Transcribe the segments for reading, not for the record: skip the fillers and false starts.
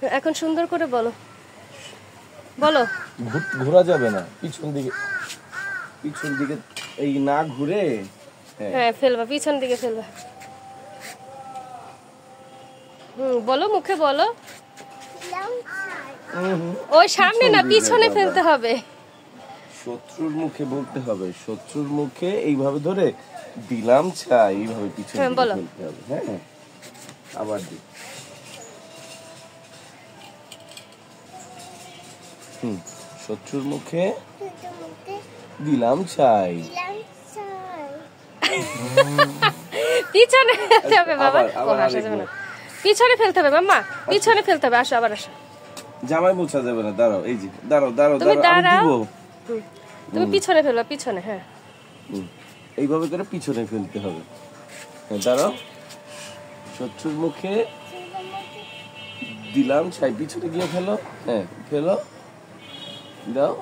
এখন সুন্দর করে বলো, বলো। ঘোরা যাবে না, পিছন দিকে এই না ঘুরে। হ্যাঁ ফেলবা, পিছন দিকে ফেলবা। বলো, মুখে বলো। ওই সামনে না, পিছনে ফেলতে হবে। শত্রুর মুখে বলতে হবে, শত্রুর মুখে এইভাবে ধরে দিলাম ছাই, এইভাবে পিছনে ফেলতে হবে। হ্যাঁ, আবার দি। শত্রুর মুখে দিলাম ছাই। পিছনে ফেলতে হবে বাবা, আসা যাবে না। পিছনে ফেলতে হবে মাম্মা, পিছনে ফেলতে হবে। আসো, আবার আসো। জামাই মোছা যাবে না, দাঁড়াও। এই যে দাঁড়াও দাঁড়াও তুমি দাঁড়াও, তুমি পিছনে ফেলবা, পিছনে। হ্যাঁ, এইভাবে করে পিছনে ফেলতে হবে। হ্যাঁ, দাঁড়াও। শত্রুর মুখে দিলাম ছাই, পিছনে গিয়ে ফেলো। হ্যাঁ, ফেলো, দাও।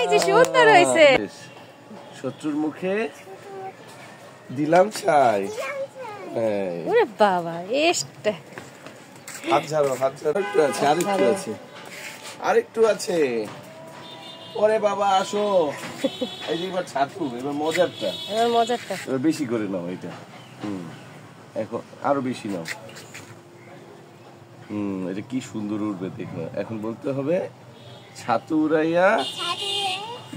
এই যে সুন্দর হয়েছে। শত্রুর মুখে দিলাম ছাই। হ্যাঁ, ওরে বাবা, এসটা হাত ঝাড়ো, হাত ঝাড়ো। একটু আছে, আরেকটু আছে, আরেকটু আছে। ওরে বাবা, আসো। এই যে এবার ছাতু, এবার মজারটা, এবার বেশি করে নাও এটা। এখন আরো বেশি নাও। এটা কি সুন্দর উঠবে দেখো। এখন বলতে হবে ছাতু উড়াইয়া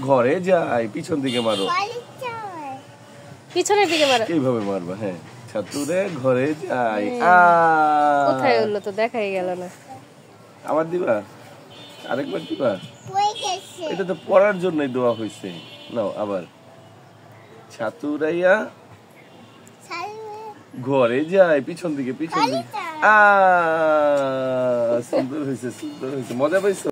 ঘরে যাই, পিছন দিকে মারো, পিছনের দিকে মারো, এইভাবে মারবা। হ্যাঁ, ছাতুরে ঘরে যাই। কোথায় হলো তো দেখাই গেল না। আবার দিবা, আরেকবার দিবা। এটা তো পড়ার জন্যই দেওয়া হয়েছে। নাও আবার। ছাতু উড়াইয়া ঘরে যাই, পিছন দিকে, পিছন দিকে। সুন্দর হয়েছে, সুন্দর হয়েছে। মজা পাইছো?